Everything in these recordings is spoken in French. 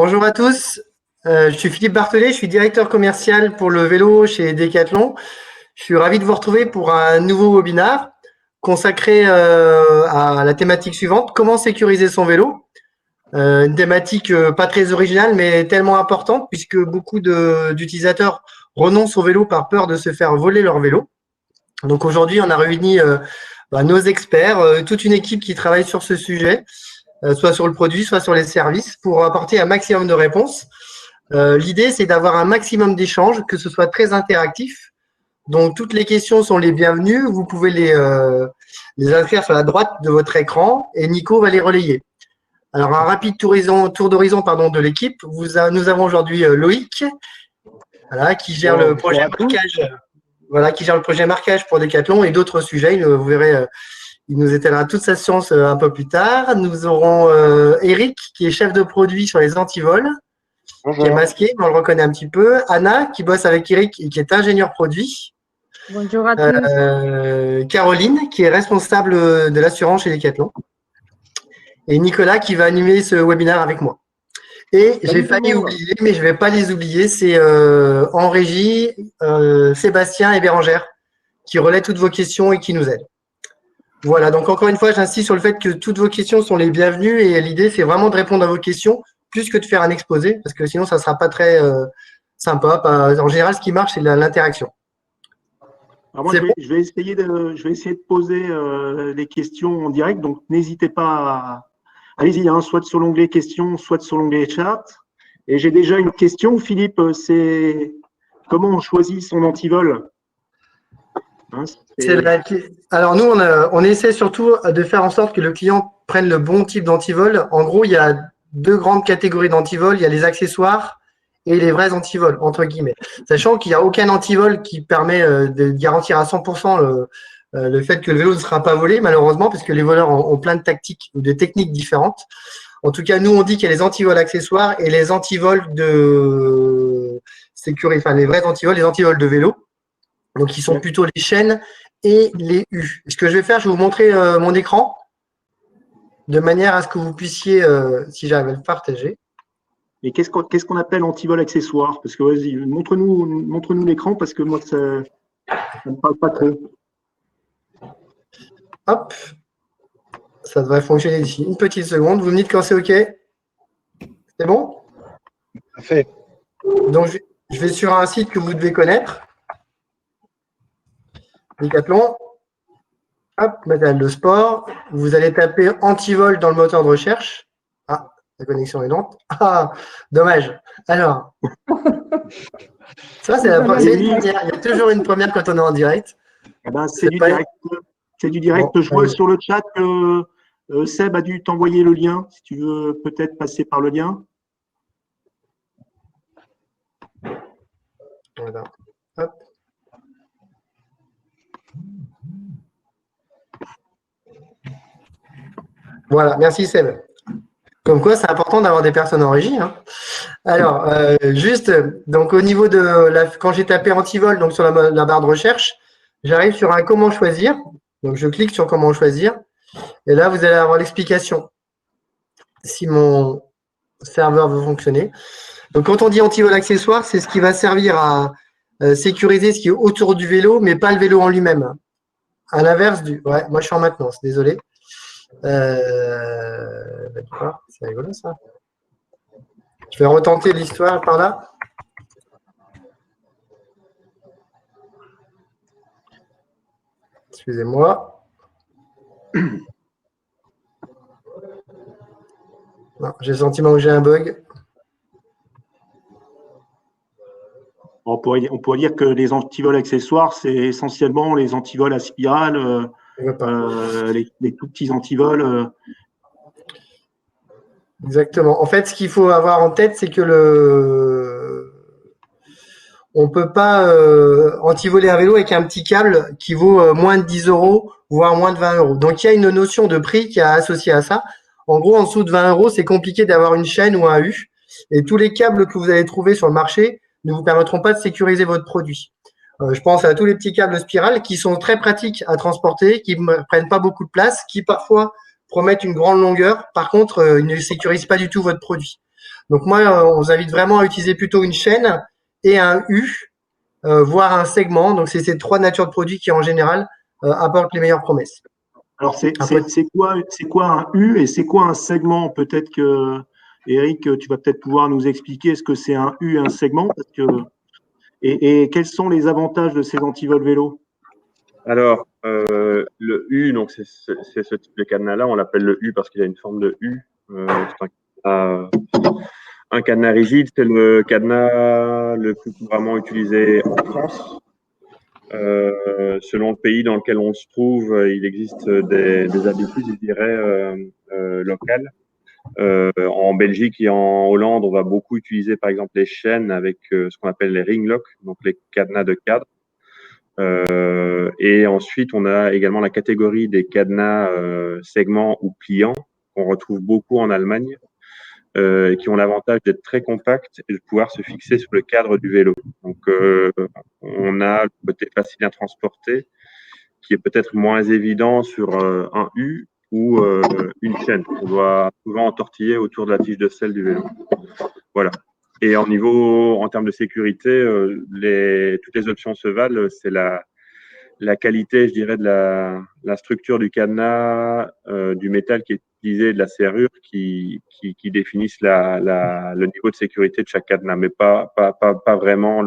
Bonjour à tous, je suis Philippe Barthelet, je suis directeur commercial pour le vélo chez Decathlon. Je suis ravi de vous retrouver pour un nouveau webinaire consacré à la thématique suivante, comment sécuriser son vélo. Une thématique pas très originale mais tellement importante puisque beaucoup d'utilisateurs renoncent au vélo par peur de se faire voler leur vélo. Donc aujourd'hui, on a réuni nos experts, toute une équipe qui travaille sur ce sujet, soit sur le produit, soit sur les services, pour apporter un maximum de réponses. L'idée, c'est d'avoir un maximum d'échanges, que ce soit très interactif. Donc, toutes les questions sont les bienvenues. Vous pouvez les inscrire sur la droite de votre écran et Nico va les relayer. Alors, un rapide tour d'horizon de l'équipe. Nous avons aujourd'hui Loïc, qui gère le projet marquage. Qui gère le projet marquage pour Decathlon et d'autres sujets. Vous verrez, il nous étalera toute sa science un peu plus tard. Nous aurons Eric, qui est chef de produit sur les antivols, qui est masqué, mais on le reconnaît un petit peu. Anna, qui bosse avec Eric et qui est ingénieur produit. Bonjour à tous. Caroline, qui est responsable de l'assurance chez Decathlon. Et Nicolas, qui va animer ce webinaire avec moi. Et j'ai failli oublier, mais je ne vais pas les oublier, c'est en régie, Sébastien et Bérangère, qui relaient toutes vos questions et qui nous aident. Voilà, donc encore une fois, j'insiste sur le fait que toutes vos questions sont les bienvenues et l'idée, c'est vraiment de répondre à vos questions plus que de faire un exposé, parce que sinon, ça ne sera pas très sympa. En général, ce qui marche, c'est l'interaction. Alors moi, je vais essayer de poser les questions en direct, donc n'hésitez pas à… Allez-y, soit sur l'onglet questions, soit sur l'onglet chat. Et j'ai déjà une question, Philippe, c'est comment on choisit son antivol? Alors nous, on essaie surtout de faire en sorte que le client prenne le bon type d'antivol. En gros, il y a deux grandes catégories d'antivol. Il y a les accessoires et les vrais antivols, entre guillemets. Sachant qu'il n'y a aucun antivol qui permet de garantir à 100% le fait que le vélo ne sera pas volé, malheureusement, parce que les voleurs ont plein de tactiques ou de techniques différentes. En tout cas, nous, on dit qu'il y a les antivols accessoires et les antivols de sécurité, enfin les vrais antivols, les antivols de vélo. Donc, ils sont plutôt les chaînes et les U. Ce que je vais faire, je vais vous montrer mon écran de manière à ce que vous puissiez, si j'arrive à le partager. Et qu'est-ce qu'on appelle antivol accessoire? Parce que vas-y, montre-nous l'écran parce que moi, ça ne me parle pas trop. Hop, ça devrait fonctionner d'ici une petite seconde. Vous me dites quand c'est OK? C'est bon? Parfait. Donc, je vais sur un site que vous devez connaître. Decathlon. Hop, matériel de sport. Vous allez taper antivol dans le moteur de recherche. Ah, la connexion est lente. Ah, dommage. Alors, ça, c'est une première. Il y a toujours une première quand on est en direct. Eh ben, c'est du direct. C'est du direct. Bon, je vois sur le chat que Seb a dû t'envoyer le lien. Si tu veux peut-être passer par le lien. Voilà. Hop. Voilà, merci Seb. Comme quoi, c'est important d'avoir des personnes en régie. Hein. Alors, juste, donc au niveau de quand j'ai tapé antivol, donc sur la barre de recherche, j'arrive sur un comment choisir. Donc, je clique sur comment choisir. Et là, vous allez avoir l'explication si mon serveur veut fonctionner. Donc, quand on dit antivol accessoire, c'est ce qui va servir à sécuriser ce qui est autour du vélo, mais pas le vélo en lui-même. À l'inverse du… Ouais, moi, je suis en maintenance, désolé. C'est rigolo, ça. Je vais retenter l'histoire par là. Excusez-moi. J'ai le sentiment que j'ai un bug. On pourrait dire que les antivols accessoires, c'est essentiellement les antivols à spirale, les tout petits antivols. Exactement. En fait, ce qu'il faut avoir en tête, c'est que on ne peut pas antivoler un vélo avec un petit câble qui vaut moins de 10 €, voire moins de 20 €. Donc, il y a une notion de prix qui est associée à ça. En gros, en dessous de 20 €, c'est compliqué d'avoir une chaîne ou un U. Et tous les câbles que vous allez trouver sur le marché ne vous permettront pas de sécuriser votre produit. Je pense à tous les petits câbles spirales qui sont très pratiques à transporter, qui ne prennent pas beaucoup de place, qui parfois promettent une grande longueur. Par contre, ils ne sécurisent pas du tout votre produit. Donc moi, on vous invite vraiment à utiliser plutôt une chaîne et un U, voire un segment. Donc c'est ces trois natures de produits qui en général apportent les meilleures promesses. Alors, Après, c'est quoi un U et c'est quoi un segment? Peut-être que, Eric, tu vas peut-être pouvoir nous expliquer ce que c'est un U et un segment. Et quels sont les avantages de ces antivols vélos? Alors, le U, donc c'est ce type de cadenas-là, on l'appelle le U parce qu'il a une forme de U. Un cadenas rigide, c'est le cadenas le plus couramment utilisé en France. Selon le pays dans lequel on se trouve, il existe des habitudes, je dirais, locales. En Belgique et en Hollande, on va beaucoup utiliser par exemple les chaînes avec ce qu'on appelle les ring locks, donc les cadenas de cadre. Et ensuite, on a également la catégorie des cadenas segments ou pliants qu'on retrouve beaucoup en Allemagne, qui ont l'avantage d'être très compacts et de pouvoir se fixer sur le cadre du vélo. Donc, on a le côté facile à transporter, qui est peut-être moins évident sur un U ou une chaîne. On doit souvent entortiller autour de la tige de selle du vélo. Voilà. Et en termes de sécurité, toutes les options se valent. C'est la qualité, je dirais, de la structure du cadenas, du métal qui est utilisé, de la serrure qui définissent le niveau de sécurité de chaque cadenas, mais pas vraiment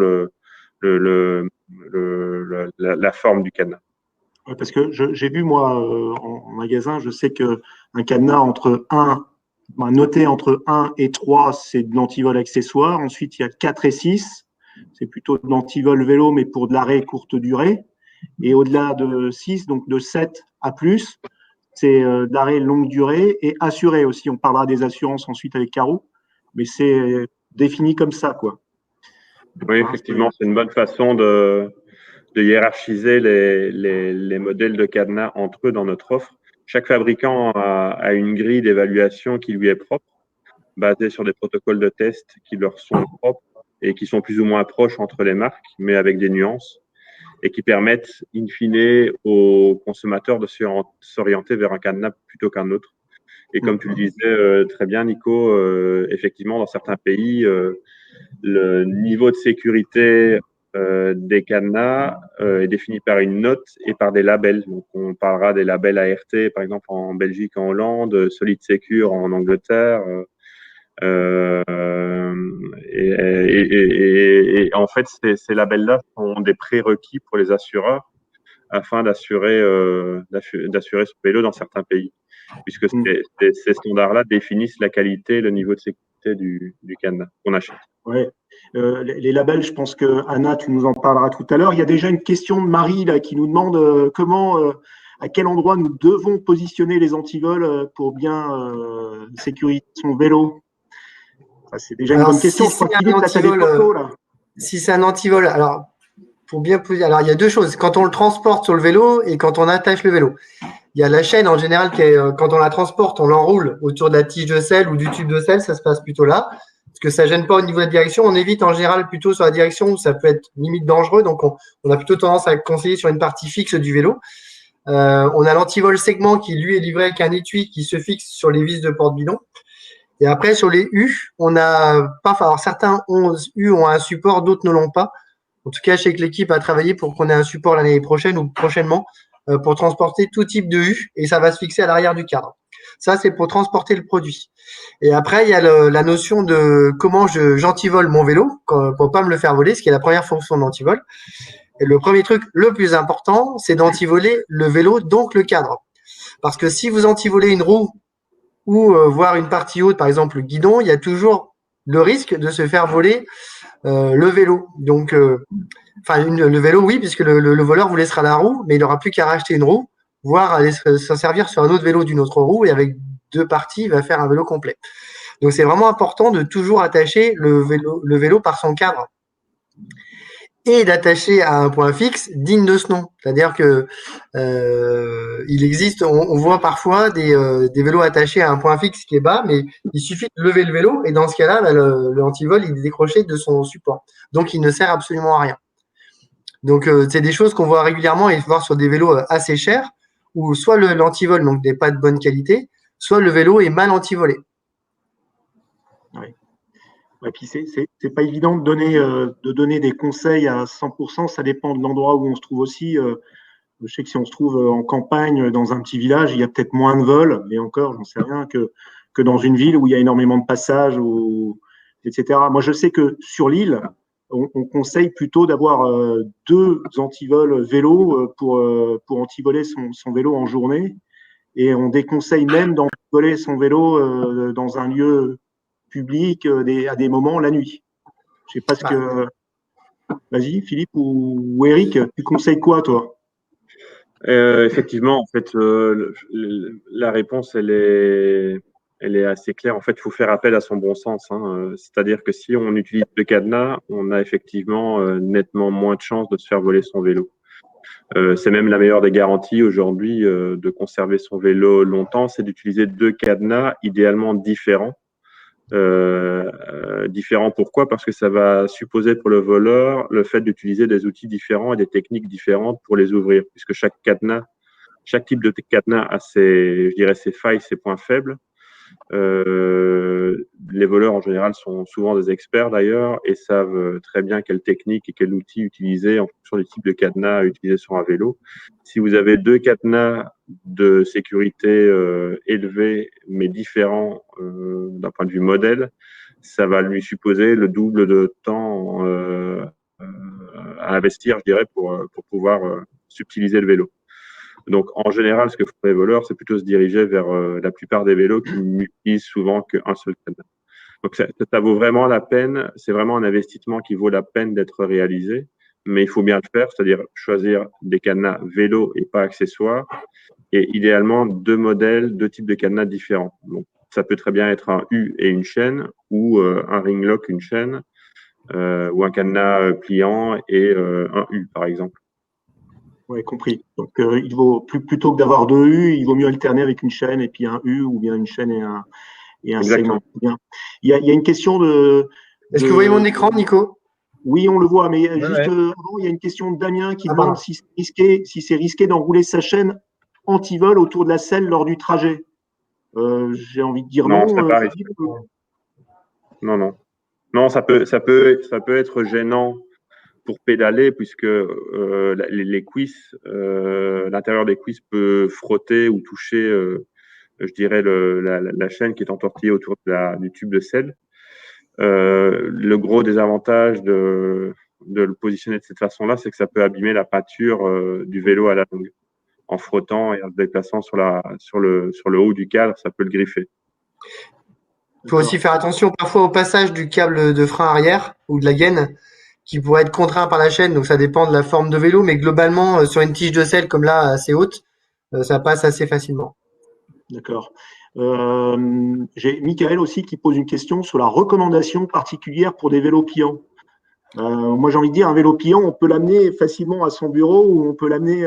la forme du cadenas. Parce que j'ai vu, moi, en magasin, je sais qu'un cadenas noté entre 1 et 3, c'est de l'antivol accessoire. Ensuite, il y a 4 et 6, c'est plutôt de l'antivol vélo, mais pour de l'arrêt courte durée. Et au-delà de 6, donc de 7 à plus, c'est d'arrêt longue durée et assuré aussi. On parlera des assurances ensuite avec Caro, mais c'est défini comme ça, quoi. Oui, effectivement, c'est une bonne façon de hiérarchiser les modèles de cadenas entre eux dans notre offre. Chaque fabricant a une grille d'évaluation qui lui est propre, basée sur des protocoles de test qui leur sont propres et qui sont plus ou moins proches entre les marques, mais avec des nuances, et qui permettent, in fine, aux consommateurs de s'orienter vers un cadenas plutôt qu'un autre. Et comme tu le disais très bien, Nico, effectivement, dans certains pays, le niveau de sécurité des cadenas est défini par une note et par des labels. Donc, on parlera des labels ART, par exemple, en Belgique, en Hollande, Solid Secure en Angleterre. Et en fait, ces labels-là sont des prérequis pour les assureurs afin d'assurer ce vélo dans certains pays, puisque ces standards-là définissent la qualité, le niveau de sécurité du cadenas qu'on achète. Ouais. Les labels, je pense que Anna, tu nous en parleras tout à l'heure. Il y a déjà une question de Marie là, qui nous demande à quel endroit nous devons positionner les antivols pour bien sécuriser son vélo. C'est déjà une bonne question. Je crois que Philippe, tu as des photos là. Si c'est un antivol, alors pour bien poser, alors il y a deux choses. Quand on le transporte sur le vélo et quand on attache le vélo. Il y a la chaîne en général qui est, quand on la transporte, on l'enroule autour de la tige de selle ou du tube de selle, ça se passe plutôt là. Parce que ça gêne pas au niveau de la direction. On évite en général plutôt sur la direction où ça peut être limite dangereux. Donc on a plutôt tendance à conseiller sur une partie fixe du vélo. On a l'antivol segment qui lui est livré avec un étui qui se fixe sur les vis de porte-bidon. Et après sur les U, on a pas, alors certains U ont un support, d'autres ne l'ont pas. En tout cas, je sais que l'équipe a travaillé pour qu'on ait un support l'année prochaine ou prochainement pour transporter tout type de U et ça va se fixer à l'arrière du cadre. Ça, c'est pour transporter le produit. Et après, il y a la notion de comment j'antivole mon vélo pour pas me le faire voler, ce qui est la première fonction d'antivol. Et le premier truc, le plus important, c'est d'antivoler le vélo, donc le cadre. Parce que si vous antivolez une roue ou voire une partie haute, par exemple le guidon, il y a toujours le risque de se faire voler le vélo. Donc, le vélo, oui, puisque le voleur vous laissera la roue, mais il n'aura plus qu'à racheter une roue, voire aller s'en servir sur un autre vélo d'une autre roue, et avec deux parties, il va faire un vélo complet. Donc, c'est vraiment important de toujours attacher le vélo par son cadre et d'attacher à un point fixe digne de ce nom. C'est-à-dire que il existe, on voit parfois des vélos attachés à un point fixe qui est bas, mais il suffit de lever le vélo et dans ce cas-là, le antivol il est décroché de son support. Donc il ne sert absolument à rien. Donc c'est des choses qu'on voit régulièrement et voir sur des vélos assez chers, où soit l'antivol n'est pas de bonne qualité, soit le vélo est mal antivolé. Oui. Et puis c'est pas évident de donner des conseils à 100%. Ça dépend de l'endroit où on se trouve aussi. Je sais que si on se trouve en campagne, dans un petit village, il y a peut-être moins de vols, mais encore, j'en sais rien, que dans une ville où il y a énormément de passages, etc. Moi, je sais que sur l'île, on conseille plutôt d'avoir 2 antivols vélo pour antivoler son vélo en journée. Et on déconseille même d'envoler son vélo dans un lieu public à des moments la nuit. Je sais pas ce que. Vas-y, Philippe ou Eric, tu conseilles quoi, toi? Effectivement, en fait, la réponse, elle est assez claire. En fait, il faut faire appel à son bon sens, hein. C'est-à-dire que si on utilise le cadenas, on a effectivement nettement moins de chances de se faire voler son vélo. C'est même la meilleure des garanties aujourd'hui de conserver son vélo longtemps, c'est d'utiliser 2 cadenas, idéalement différents. Différents pourquoi? Parce que ça va supposer pour le voleur le fait d'utiliser des outils différents et des techniques différentes pour les ouvrir, puisque chaque type de cadenas a je dirais, ses failles, ses points faibles. Les voleurs en général sont souvent des experts d'ailleurs et savent très bien quelle technique et quel outil utiliser en fonction du type de cadenas à utiliser sur un vélo. Si vous avez 2 cadenas de sécurité élevés mais différents d'un point de vue modèle, ça va lui supposer le double de temps à investir, je dirais, pour pouvoir subtiliser le vélo. Donc, en général, ce que font les voleurs, c'est plutôt se diriger vers la plupart des vélos qui n'utilisent souvent qu'un seul cadenas. Donc, ça vaut vraiment la peine. C'est vraiment un investissement qui vaut la peine d'être réalisé. Mais il faut bien le faire, c'est-à-dire choisir des cadenas vélo et pas accessoires. Et idéalement, 2 modèles, 2 types de cadenas différents. Donc, ça peut très bien être un U et une chaîne ou un ring lock, une chaîne, ou un cadenas pliant et un U, par exemple. Oui, compris. Donc, il vaut plutôt que d'avoir 2 U, il vaut mieux alterner avec une chaîne et puis un U ou bien une chaîne et un segment. Bien. Il y a une question de. Est-ce que vous voyez mon écran, Nico? Oui, on le voit, mais juste avant, il y a une question de Damien qui demande si c'est risqué d'enrouler sa chaîne anti-vol autour de la selle lors du trajet. J'ai envie de dire non. Non, c'est pas risqué. Non. Non, ça peut être gênant pour pédaler, puisque les cuisses, l'intérieur des cuisses peut frotter ou toucher, je dirais, la chaîne qui est entortillée autour du tube de selle. Le gros désavantage de le positionner de cette façon-là, c'est que ça peut abîmer la pâture du vélo à la longue. En frottant et en se déplaçant sur le haut du cadre, ça peut le griffer. Il faut aussi faire attention parfois au passage du câble de frein arrière ou de la gaine qui pourrait être contraint par la chaîne, donc ça dépend de la forme de vélo, mais globalement, sur une tige de selle comme là, assez haute, ça passe assez facilement. D'accord. J'ai Michael aussi qui pose une question sur la recommandation particulière pour des vélos pliants. Moi, j'ai envie de dire, un vélo pliant, on peut l'amener facilement à son bureau ou on peut l'amener…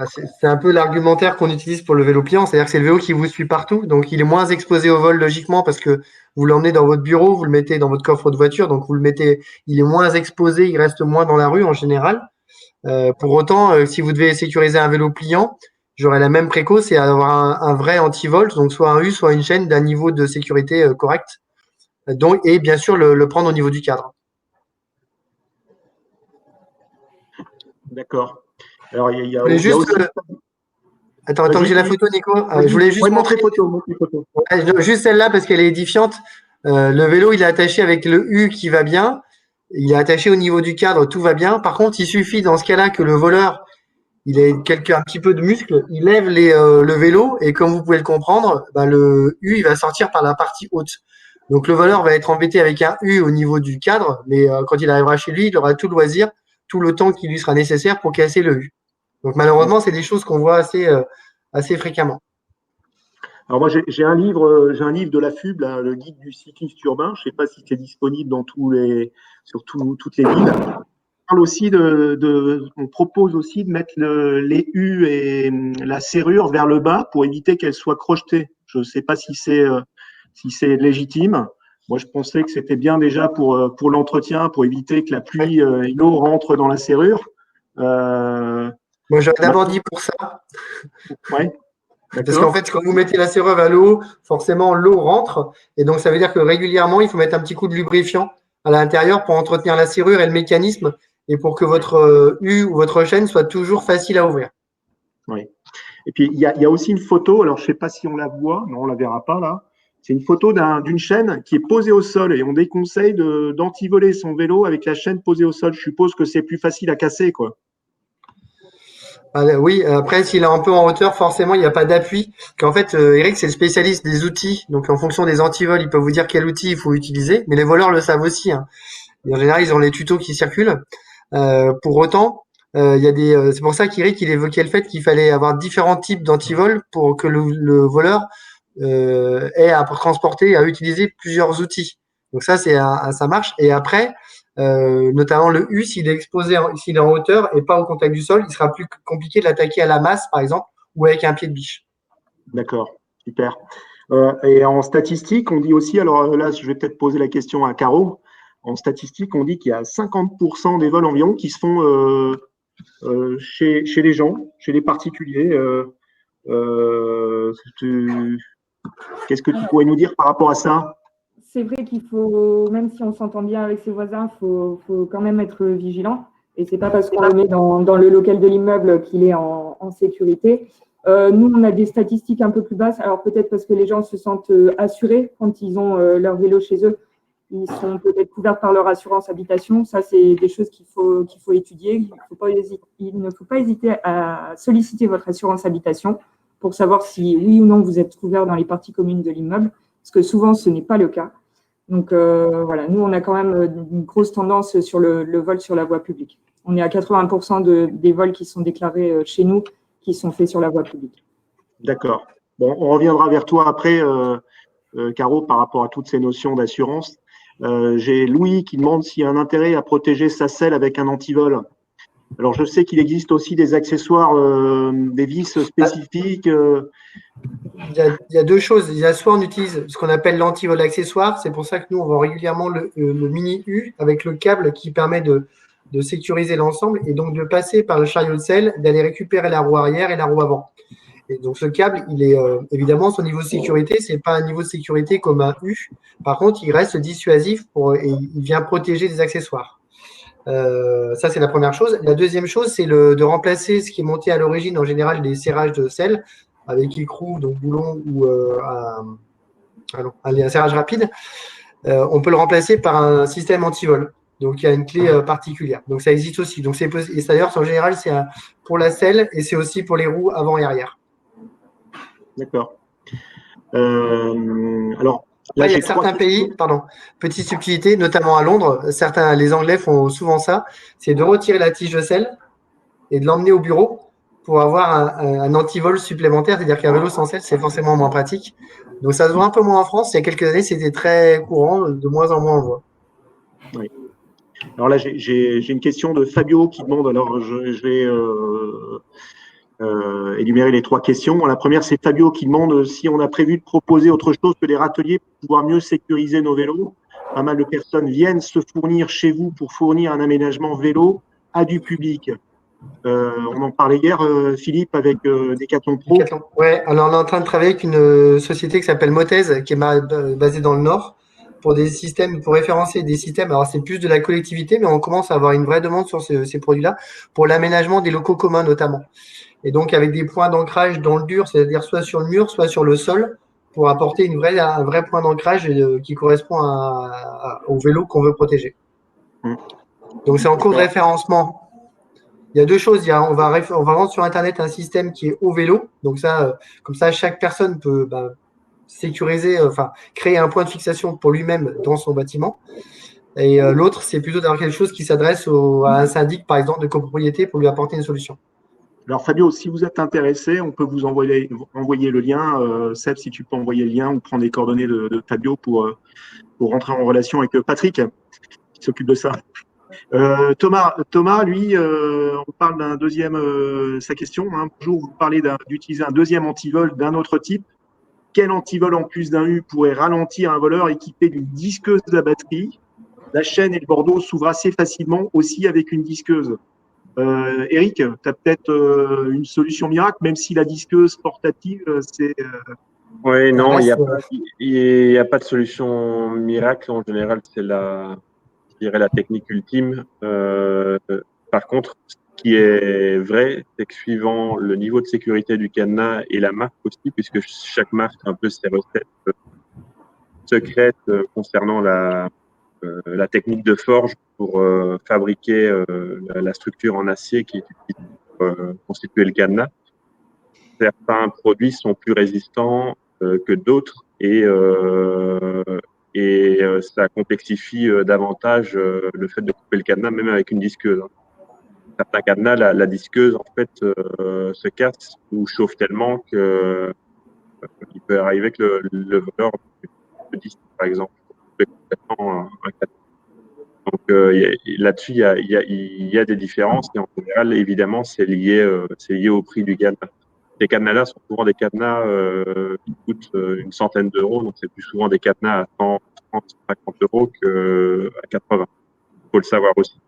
C'est un peu l'argumentaire qu'on utilise pour le vélo pliant, c'est-à-dire que c'est le vélo qui vous suit partout, donc il est moins exposé au vol logiquement parce que vous l'emmenez dans votre bureau, vous le mettez dans votre coffre de voiture, donc vous le mettez, il est moins exposé, il reste moins dans la rue en général. Pour autant, si vous devez sécuriser un vélo pliant, j'aurais la même préco, c'est avoir un vrai anti-vol, donc soit un U, soit une chaîne d'un niveau de sécurité correct, et bien sûr le prendre au niveau du cadre. D'accord. Alors, il y a aussi… Attends, que j'ai la photo, Nico. Je voulais juste montrer photo. Ouais, juste celle-là parce qu'elle est édifiante. Le vélo, il est attaché avec le U qui va bien. Il est attaché au niveau du cadre, tout va bien. Par contre, il suffit dans ce cas-là que le voleur, il ait un petit peu de muscle, il lève le vélo et comme vous pouvez le comprendre, le U, il va sortir par la partie haute. Donc le voleur va être embêté avec un U au niveau du cadre, mais quand il arrivera chez lui, il aura tout le loisir, tout le temps qui lui sera nécessaire pour casser le U. Donc malheureusement, c'est des choses qu'on voit assez fréquemment. Alors moi, j'ai un livre de la FUB, là, le guide du cycliste urbain. Je ne sais pas si c'est disponible dans toutes les villes. On propose aussi de mettre les U et la serrure vers le bas pour éviter qu'elle soit crochetée. Je ne sais pas si c'est légitime. Moi, je pensais que c'était bien déjà pour l'entretien, pour éviter que la pluie et l'eau rentrent dans la serrure. Moi, j'aurais d'abord dit pour ça. Ouais. Parce qu'en fait, quand vous mettez la serrure à l'eau, forcément, l'eau rentre. Et donc, ça veut dire que régulièrement, il faut mettre un petit coup de lubrifiant à l'intérieur pour entretenir la serrure et le mécanisme et pour que votre U ou votre chaîne soit toujours facile à ouvrir. Oui. Et puis, il y a aussi une photo. Alors, je ne sais pas si on la voit. Non, on ne la verra pas là. C'est une photo d'une chaîne qui est posée au sol et on déconseille d'antivoler son vélo avec la chaîne posée au sol. Je suppose que c'est plus facile à casser, quoi. Oui, après, s'il est un peu en hauteur, forcément, il n'y a pas d'appui. En fait, Eric, c'est le spécialiste des outils. Donc, en fonction des antivols, il peut vous dire quel outil il faut utiliser. Mais les voleurs le savent aussi, hein. Et en général, ils ont les tutos qui circulent. Pour autant, c'est pour ça qu'Eric, il évoquait le fait qu'il fallait avoir différents types d'antivols pour que le voleur ait à transporter et à utiliser plusieurs outils. Donc ça, ça marche. Et après, notamment le U, s'il est exposé, s'il est en hauteur et pas au contact du sol, il sera plus compliqué de l'attaquer à la masse, par exemple, ou avec un pied de biche. D'accord, super. Et en statistique, on dit aussi, alors là, je vais peut-être poser la question à Caro. En statistique, on dit qu'il y a 50% des vols environ qui se font chez les gens, chez les particuliers. Qu'est-ce que tu pourrais nous dire par rapport à ça? C'est vrai qu'il faut, même si on s'entend bien avec ses voisins, il faut quand même être vigilant. Et c'est pas parce qu'on le met dans le local de l'immeuble qu'il est en sécurité. Nous, on a des statistiques un peu plus basses. Alors peut-être parce que les gens se sentent assurés quand ils ont leur vélo chez eux. Ils sont peut-être couverts par leur assurance habitation. Ça, c'est des choses qu'il faut étudier. Il ne faut pas hésiter à solliciter votre assurance habitation pour savoir si oui ou non vous êtes couvert dans les parties communes de l'immeuble, parce que souvent ce n'est pas le cas. Donc voilà, nous on a quand même une grosse tendance sur le vol sur la voie publique. On est à 80% des vols qui sont déclarés chez nous qui sont faits sur la voie publique. D'accord. Bon, on reviendra vers toi après, Caro, par rapport à toutes ces notions d'assurance. J'ai Louis qui demande s'il y a un intérêt à protéger sa selle avec un antivol. Alors, je sais qu'il existe aussi des accessoires, des vis spécifiques. Il y a deux choses. Il y a soit on utilise ce qu'on appelle l'antivol accessoire. C'est pour ça que nous, on vend régulièrement le mini U avec le câble qui permet de sécuriser l'ensemble et donc de passer par le chariot de selle, d'aller récupérer la roue arrière et la roue avant. Et donc, ce câble, il est évidemment, son niveau de sécurité, c'est pas un niveau de sécurité comme un U. Par contre, il reste dissuasif et il vient protéger des accessoires. Ça, c'est la première chose. La deuxième chose, c'est de remplacer ce qui est monté à l'origine, en général, des serrages de selle avec écrou, donc boulon ou un serrage rapide. On peut le remplacer par un système anti-vol. Donc, il y a une clé particulière. Donc, ça existe aussi. Donc, et d'ailleurs, en général, c'est pour la selle et c'est aussi pour les roues avant et arrière. D'accord. Alors, là, il y a certains pays, petite subtilité, notamment à Londres, les Anglais font souvent ça, c'est de retirer la tige de selle et de l'emmener au bureau pour avoir un antivol supplémentaire, c'est-à-dire qu'un vélo sans selle, c'est forcément moins pratique. Donc, ça se voit un peu moins en France. Il y a quelques années, c'était très courant, de moins en moins on le voit. Oui. Alors là, j'ai une question de Fabio qui demande, alors je vais énumérer les trois questions. La première, c'est Fabio qui demande si on a prévu de proposer autre chose que des râteliers pour pouvoir mieux sécuriser nos vélos. Pas mal de personnes viennent se fournir chez vous pour fournir un aménagement vélo à du public. On en parlait hier, Philippe, avec Decathlon Pro. Ouais, alors on est en train de travailler avec une société qui s'appelle Motez, qui est basée dans le Nord, pour des systèmes, pour référencer des systèmes. Alors c'est plus de la collectivité, mais on commence à avoir une vraie demande sur ces produits-là, pour l'aménagement des locaux communs notamment. Et donc avec des points d'ancrage dans le dur, c'est-à-dire soit sur le mur, soit sur le sol, pour apporter un vrai point d'ancrage qui correspond au vélo qu'on veut protéger. Donc c'est en cours de référencement. Il y a deux choses. On va vendre sur Internet un système qui est au vélo. Donc ça, comme ça, chaque personne peut sécuriser, créer un point de fixation pour lui-même dans son bâtiment. Et l'autre, c'est plutôt d'avoir quelque chose qui s'adresse à un syndic, par exemple, de copropriété pour lui apporter une solution. Alors Fabio, si vous êtes intéressé, on peut vous envoyer le lien. Seb, si tu peux envoyer le lien ou prendre les coordonnées de Fabio pour rentrer en relation avec Patrick, qui s'occupe de ça. Thomas, lui, on parle d'un deuxième, sa question. Bonjour, vous parlez d'utiliser un deuxième antivol d'un autre type. Quel antivol en plus d'un U pourrait ralentir un voleur équipé d'une disqueuse à batterie? La chaîne et le bordeaux s'ouvrent assez facilement aussi avec une disqueuse. Eric, tu as peut-être une solution miracle, même si la disqueuse portative, c'est… Oui, non, il n'y a, reste, il y a pas de solution miracle. En général, c'est je dirais la technique ultime. Par contre, ce qui est vrai, c'est que suivant le niveau de sécurité du cadenas et la marque aussi, puisque chaque marque a un peu ses recettes secrètes concernant la technique de forge pour fabriquer la structure en acier qui est utilisée pour constituer le cadenas. Certains produits sont plus résistants que d'autres et ça complexifie davantage le fait de couper le cadenas même avec une disqueuse. Certains cadenas, la disqueuse en fait se casse ou chauffe tellement que il peut arriver que le voleur le disque par exemple pour couper complètement un cadenas. Donc là-dessus il y a des différences et en général évidemment c'est lié au prix du cadenas. Ces cadenas-là sont souvent des cadenas qui coûtent une centaine d'euros, donc c'est plus souvent des cadenas à 100, 130, 150 euros qu'à 80. Il faut le savoir aussi.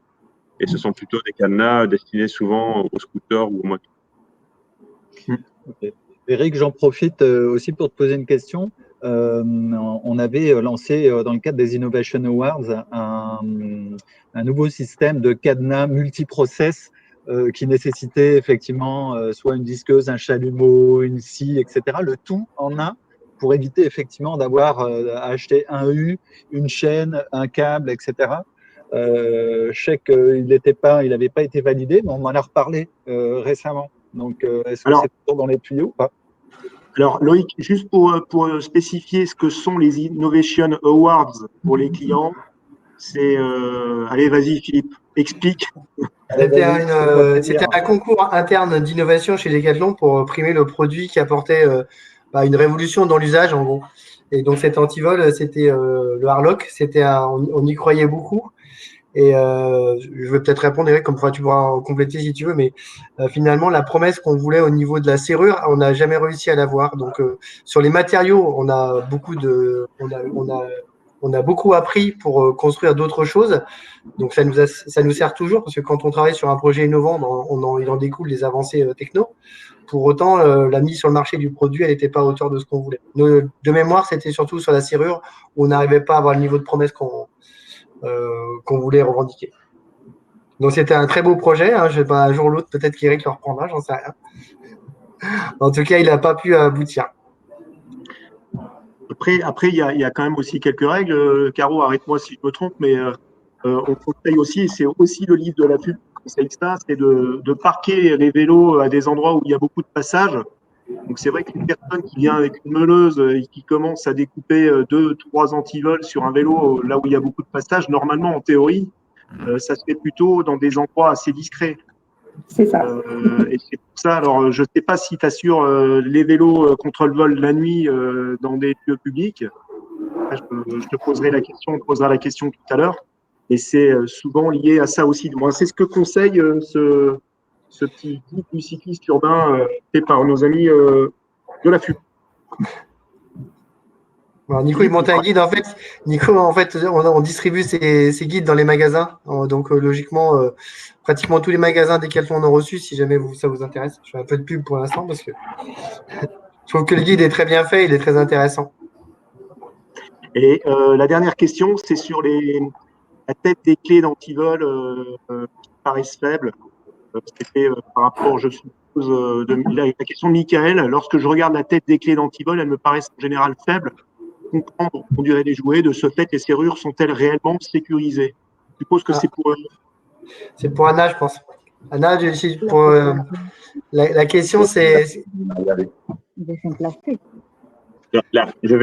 Et ce sont plutôt des cadenas destinés souvent aux scooters ou aux motos. Okay. Eric, j'en profite aussi pour te poser une question. On avait lancé dans le cadre des Innovation Awards un nouveau système de cadenas multiprocess qui nécessitait effectivement soit une disqueuse, un chalumeau, une scie, etc. Le tout en un pour éviter effectivement d'avoir à acheter un U, une chaîne, un câble, etc. Je sais qu'il n'avait pas été validé, mais on m'en a reparlé récemment. Donc, est-ce que c'est toujours dans les tuyaux ou pas? Alors, Loïc, juste pour spécifier ce que sont les Innovation Awards pour les clients, c'est… allez, vas-y, Philippe, explique. C'était un concours interne d'innovation chez Decathlon pour primer le produit qui apportait une révolution dans l'usage, en gros. Et donc, cet antivol, c'était le Harlock. On y croyait beaucoup. Et je vais peut-être répondre, Eric, comme tu pourras compléter si tu veux, mais finalement, la promesse qu'on voulait au niveau de la serrure, on n'a jamais réussi à l'avoir. Donc, sur les matériaux, on a beaucoup appris pour construire d'autres choses. Donc, ça nous sert toujours parce que quand on travaille sur un projet innovant, il en découle des avancées techno. Pour autant, la mise sur le marché du produit, elle n'était pas à hauteur de ce qu'on voulait. De mémoire, c'était surtout sur la serrure où on n'arrivait pas à avoir le niveau de promesse qu'on voulait revendiquer. Donc c'était un très beau projet. Hein. Je sais pas, un jour ou l'autre, peut-être qu'Eric le reprendra, j'en sais rien. En tout cas, il n'a pas pu aboutir. Après, il y a quand même aussi quelques règles. Caro, arrête-moi si je me trompe, mais on conseille aussi, et c'est aussi le livre de la pub qui conseille ça, c'est de parquer les vélos à des endroits où il y a beaucoup de passages. Donc c'est vrai qu'une personne qui vient avec une meuleuse et qui commence à découper 2-3 antivols sur un vélo là où il y a beaucoup de passages, normalement, en théorie, ça se fait plutôt dans des endroits assez discrets. C'est ça. Et c'est pour ça, alors je ne sais pas si tu assures les vélos contre le vol la nuit dans des lieux publics. Je te poserai la question, on te posera la question tout à l'heure. Et c'est souvent lié à ça aussi. Moi, c'est ce que conseille ce petit guide du cycliste urbain fait par nos amis de la FUP. Alors, Nico, il monte un guide. En fait, Nico, on distribue ces guides dans les magasins. Donc, logiquement, pratiquement tous les magasins Decathlon en ont reçu, si jamais ça vous intéresse. Je fais un peu de pub pour l'instant parce que je trouve que le guide est très bien fait, il est très intéressant. Et la dernière question, c'est sur la tête des clés d'antivol qui paraissent faibles. C'était par rapport, je suppose, la question de Michael. Lorsque je regarde la tête des clés d'antivol, elles me paraissent en général faibles. Comprendre, on dirait les jouets. De ce fait, les serrures sont-elles réellement sécurisées? Je suppose que c'est pour… C'est pour Anna, je pense. Anna, la question, c'est… Là, je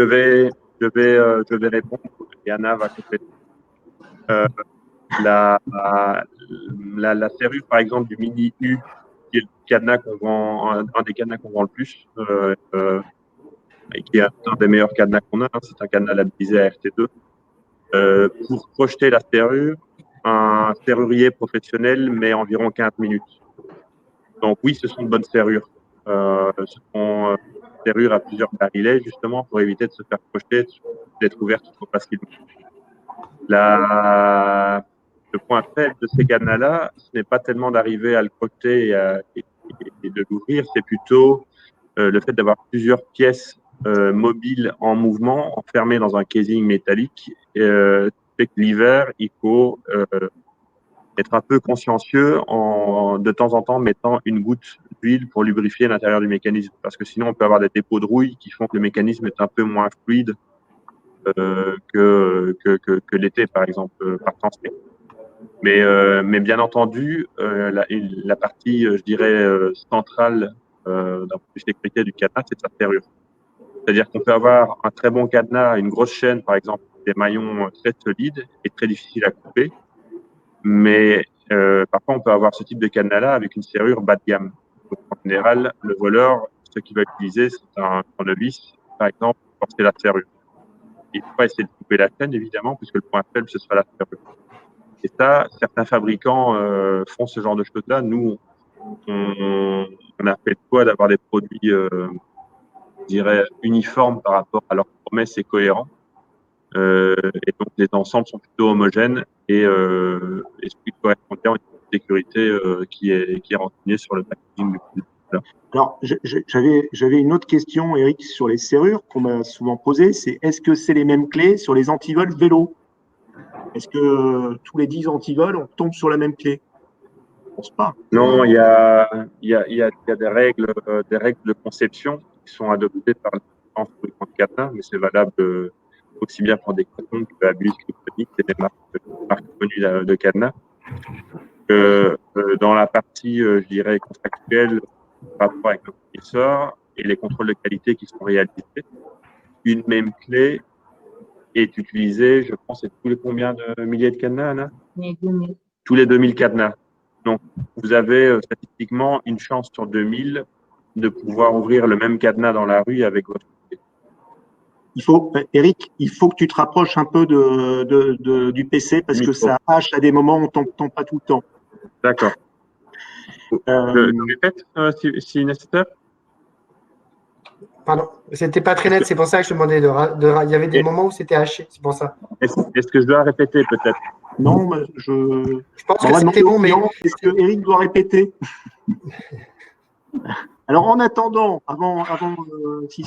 vais répondre et Anna va compléter. La serrure, par exemple, du Mini U, qui est le cadenas qu'on vend, un des cadenas qu'on vend le plus, et qui est un des meilleurs cadenas qu'on a, hein, c'est un cadenas labellisé ART2. Pour projeter la serrure, un serrurier professionnel met environ 15 minutes. Donc oui, ce sont de bonnes serrures. Ce sont serrures à plusieurs barilets, justement, pour éviter de se faire projeter, d'être ouvertes trop facilement. Le point faible de ces cadenas-là, ce n'est pas tellement d'arriver à le crocheter et de l'ouvrir, c'est plutôt le fait d'avoir plusieurs pièces mobiles en mouvement, enfermées dans un casing métallique. Fait que l'hiver, il faut être un peu consciencieux en de temps en temps mettant une goutte d'huile pour lubrifier l'intérieur du mécanisme, parce que sinon on peut avoir des dépôts de rouille qui font que le mécanisme est un peu moins fluide que l'été, par exemple, par temps sec. Mais bien entendu, la partie, je dirais, centrale d'un point de vue sécurité du cadenas, c'est sa serrure. C'est-à-dire qu'on peut avoir un très bon cadenas, une grosse chaîne, par exemple, des maillons très solides et très difficiles à couper. Mais parfois, on peut avoir ce type de cadenas-là avec une serrure bas de gamme. Donc, en général, le voleur, ce qu'il va utiliser, c'est un tournevis, par exemple, pour forcer la serrure. Il ne faut pas essayer de couper la chaîne, évidemment, puisque le point faible, ce sera la serrure. Et ça, certains fabricants font ce genre de choses-là. Nous, on a fait le choix d'avoir des produits, je dirais, uniformes par rapport à leurs promesses et cohérents. Et donc, les ensembles sont plutôt homogènes et ce qui correspond bien à une sécurité qui est renseignée sur le packaging du produit. Alors, j'avais une autre question, Eric, sur les serrures qu'on m'a souvent posée. C'est est-ce que c'est les mêmes clés sur les antivols vélo? Est-ce que tous les 10 antivols, on tombe sur la même clé? Je pense pas. Non, il y a des règles de conception qui sont adoptées par les fabricants de cadenas, mais c'est valable aussi bien pour des Decathlon que Abus, Kryptonite et des marques connues de cadenas. Dans la partie, je dirais, contractuelle, par rapport avec le fournisseur et les contrôles de qualité qui sont réalisés, une même clé est utilisée, je pense, c'est tous les combien de milliers de cadenas, Anna? Tous les 2000 cadenas. Donc, vous avez statistiquement une chance sur 2000 de pouvoir ouvrir le même cadenas dans la rue avec votre clé. Eric, il faut que tu te rapproches un peu du PC parce que ça hache à des moments où on ne t'entend pas tout le temps. D'accord. Je répète si nécessaire. Pardon, c'était pas très net, c'est pour ça que je demandais il y avait des moments où c'était haché, c'est pour ça. Est-ce que je dois répéter peut-être? Non, je pense que c'était bon, mais est-ce que Eric doit répéter? Alors en attendant, si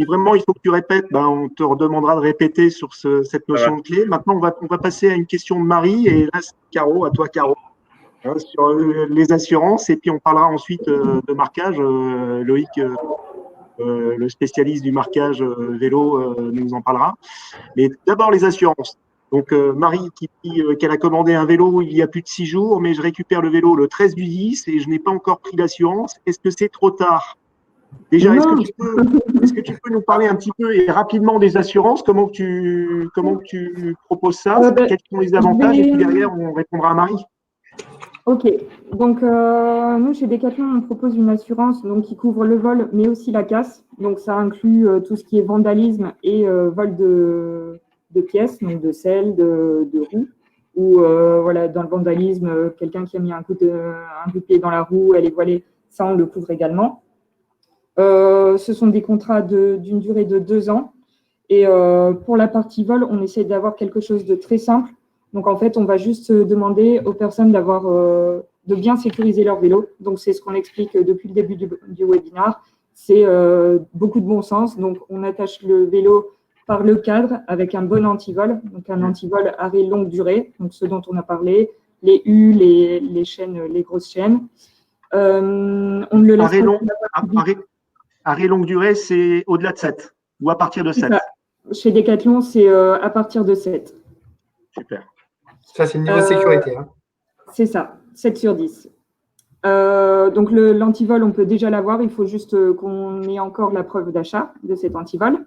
vraiment il faut que tu répètes, ben, on te redemandera de répéter sur cette notion de clé. Maintenant, on va passer à une question de Marie et là, c'est Caro, à toi Caro, sur les assurances et puis on parlera ensuite de marquage. Loïc, le spécialiste du marquage vélo, nous en parlera. Mais d'abord les assurances. Donc Marie qui dit qu'elle a commandé un vélo il y a plus de 6 jours, mais je récupère le vélo le 13 du 10 et je n'ai pas encore pris l'assurance. Est-ce que c'est trop tard? Déjà, est-ce que tu peux nous parler un petit peu et rapidement des assurances? Comment tu proposes ça? Quels sont les avantages? Et puis derrière, on répondra à Marie. Ok, donc nous chez Decathlon, on propose une assurance qui couvre le vol, mais aussi la casse. Donc ça inclut tout ce qui est vandalisme et vol de pièces, donc de selle, de roues. Ou voilà, dans le vandalisme, quelqu'un qui a mis un coup de pied dans la roue, elle est voilée, ça on le couvre également. Ce sont des contrats d'une durée de 2 ans. Et pour la partie vol, on essaie d'avoir quelque chose de très simple. Donc, en fait, on va juste demander aux personnes de bien sécuriser leur vélo. Donc, c'est ce qu'on explique depuis le début du webinaire. C'est beaucoup de bon sens. Donc, on attache le vélo par le cadre avec un bon antivol. Donc, un antivol arrêt longue durée. Donc, ce dont on a parlé, les U, les chaînes, les grosses chaînes. On ne le laisse arrêt longue durée, c'est au-delà de 7 ou à partir de 7? Chez Decathlon, c'est à partir de 7. Super. Ça, c'est le niveau de sécurité. Hein. C'est ça, 7 sur 10. Donc, l'antivol, on peut déjà l'avoir. Il faut juste qu'on ait encore la preuve d'achat de cet antivol.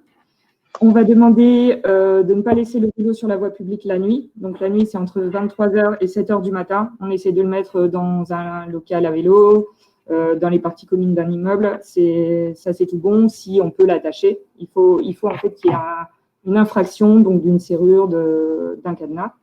On va demander de ne pas laisser le vélo sur la voie publique la nuit. Donc, la nuit, c'est entre 23h et 7h du matin. On essaie de le mettre dans un local à vélo, dans les parties communes d'un immeuble. Ça, c'est tout bon. Si on peut l'attacher, il faut en fait qu'il y ait une infraction donc d'une serrure d'un cadenas.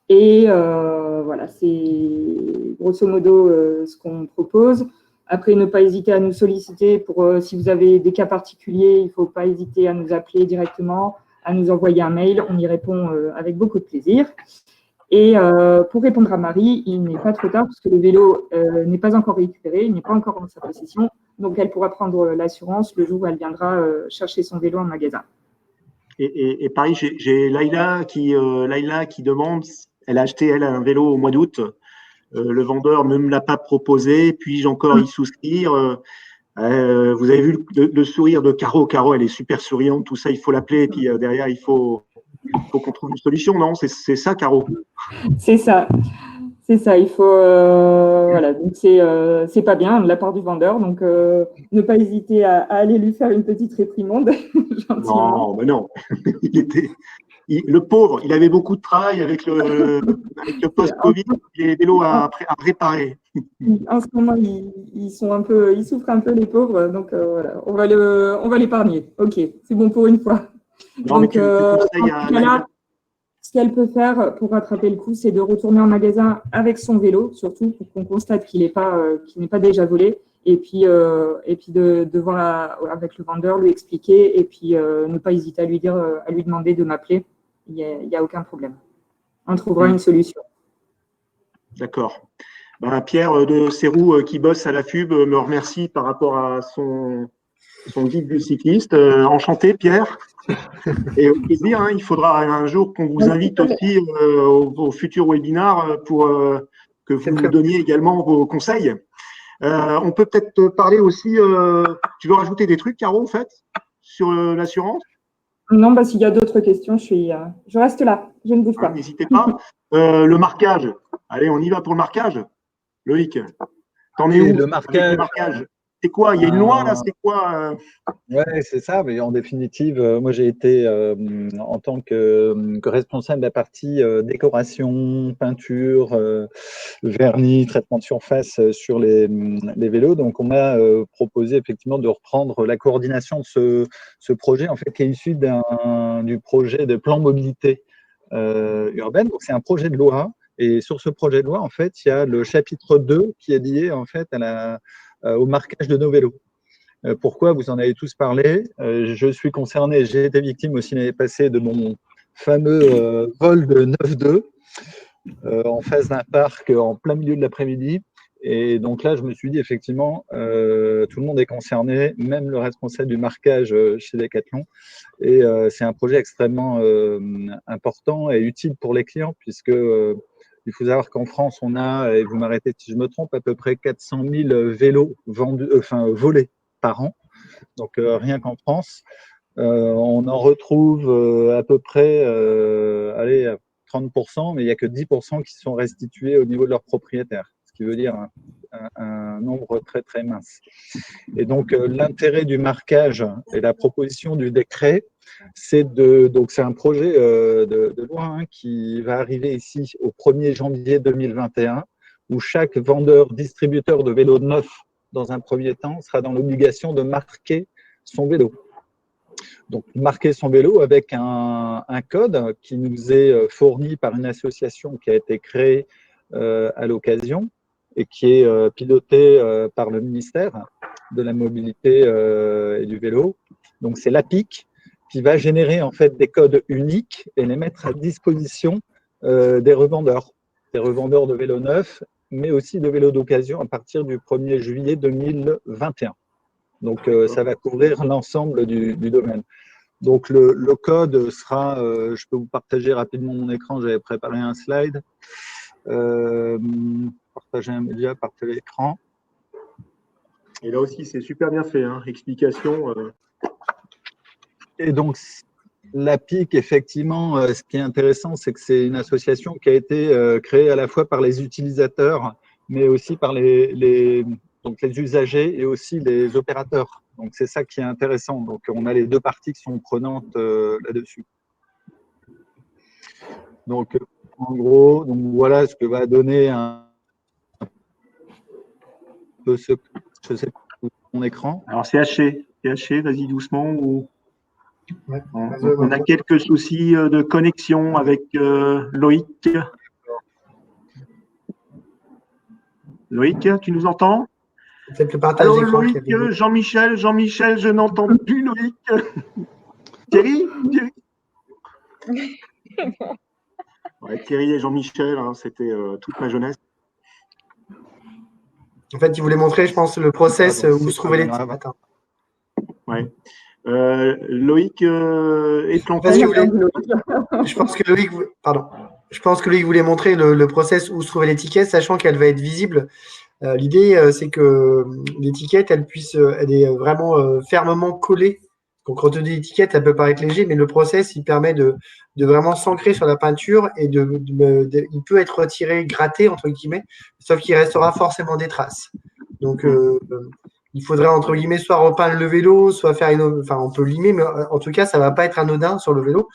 Et voilà, c'est grosso modo ce qu'on propose. Après, ne pas hésiter à nous solliciter si vous avez des cas particuliers, il ne faut pas hésiter à nous appeler directement, à nous envoyer un mail. On y répond avec beaucoup de plaisir. Et pour répondre à Marie, il n'est pas trop tard puisque le vélo n'est pas encore récupéré, il n'est pas encore en sa possession. Donc, elle pourra prendre l'assurance le jour où elle viendra chercher son vélo en magasin. Et pareil, j'ai Laïla qui demande, elle a acheté elle un vélo au mois d'août. Le vendeur ne me l'a pas proposé. Puis-je encore y souscrire? Vous avez vu le sourire de Caro. Caro, elle est super souriante. Tout ça, il faut l'appeler. Et puis derrière, il faut qu'on trouve une solution, non? C'est ça, Caro? C'est ça. C'est ça, il faut voilà, donc c'est pas bien de la part du vendeur, donc ne pas hésiter à aller lui faire une petite réprimande. Non, mais non. Le pauvre, il avait beaucoup de travail avec le post-Covid, il y a des vélos à réparer. En ce moment, ils souffrent un peu les pauvres, donc voilà, on va l'épargner. Ok, c'est bon pour une fois. Non, donc, mais tu conseilles à ce qu'elle peut faire pour rattraper le coup, c'est de retourner en magasin avec son vélo, surtout pour qu'on constate qu'il n'est pas déjà volé, et puis de voir avec le vendeur, lui expliquer, et puis ne pas hésiter à lui demander de m'appeler. Il n'y a aucun problème. On trouvera une solution. D'accord. Pierre de Sérou qui bosse à la FUB me remercie par rapport à son guide du cycliste. Enchanté, Pierre. Et au plaisir, il faudra un jour qu'on vous invite aussi au futur webinar pour que vous nous donniez également vos conseils. On peut peut-être parler aussi, tu veux rajouter des trucs, Caro, en fait, sur l'assurance? Non, s'il y a d'autres questions, je reste là, je ne bouge pas. N'hésitez pas. Le marquage, allez, on y va pour le marquage. Loïc, t'en es où? Le marquage. C'est quoi? Il y a une loi là? C'est quoi? Ouais, c'est ça. Mais en définitive, moi j'ai été en tant que responsable de la partie décoration, peinture, vernis, traitement de surface sur les vélos. Donc on m'a proposé effectivement de reprendre la coordination de ce projet en fait qui est issu du projet de plan mobilité urbaine. Donc c'est un projet de loi. Et sur ce projet de loi, en fait, il y a le chapitre 2 qui est lié en fait au marquage de nos vélos. Pourquoi? Vous en avez tous parlé. Je suis concerné, j'ai été victime aussi l'année passée de mon fameux vol de 9-2 en face d'un parc en plein milieu de l'après-midi. Et donc là, je me suis dit effectivement, tout le monde est concerné, même le responsable du marquage chez Decathlon. Et c'est un projet extrêmement important et utile pour les clients puisque il faut savoir qu'en France, on a, et vous m'arrêtez si je me trompe, à peu près 400 000 vélos volés par an. Donc, rien qu'en France, on en retrouve à peu près 30%, mais il n'y a que 10% qui sont restitués au niveau de leurs propriétaires, ce qui veut dire un nombre très, très mince. Et donc, l'intérêt du marquage et la proposition du décret, donc c'est un projet de loi qui va arriver ici au 1er janvier 2021, où chaque vendeur, distributeur de vélos neufs, dans un premier temps, sera dans l'obligation de marquer son vélo. Donc, marquer son vélo avec un code qui nous est fourni par une association qui a été créée à l'occasion et qui est pilotée par le ministère de la mobilité et du vélo. Donc, c'est l'APIC qui va générer en fait des codes uniques et les mettre à disposition des revendeurs de vélos neufs, mais aussi de vélos d'occasion à partir du 1er juillet 2021. Donc, ça va couvrir l'ensemble du domaine. Donc, le code sera, je peux vous partager rapidement mon écran, j'avais préparé un slide. Partager un média, partager l'écran. Et là aussi, c'est super bien fait, explication. Et donc, l'APIC, effectivement, ce qui est intéressant, c'est que c'est une association qui a été créée à la fois par les utilisateurs, mais aussi par les usagers et aussi les opérateurs. Donc, c'est ça qui est intéressant. Donc, on a les deux parties qui sont prenantes là-dessus. Donc, en gros, voilà ce que va donner un peu je sais pas, mon écran. Alors, c'est haché, vas-y doucement. Ouais, on a quelques soucis de connexion avec Loïc. Loïc, tu nous entends? Peut-être le partage Alors, d'écran. Loïc, Jean-Michel, je n'entends plus Loïc. Thierry, Ouais, Thierry et Jean-Michel, hein, c'était toute ma jeunesse. En fait, il voulait montrer, je pense, le process où se trouvaient les. Attends. Ouais. Loïc Étlanton. Je pense que Loïc, pardon. Je pense que Loïc voulait montrer le process où se trouvait l'étiquette, sachant qu'elle va être visible. L'idée, c'est que l'étiquette, elle est vraiment fermement collée. Donc, quand on dit étiquette, elle peut paraître léger, mais le process, il permet de vraiment s'ancrer sur la peinture et il peut être retiré, gratté, entre guillemets, sauf qu'il restera forcément des traces. Donc, il faudrait, entre guillemets, soit repeindre le vélo, soit faire enfin, on peut limer, mais en tout cas, ça va pas être anodin sur le vélo.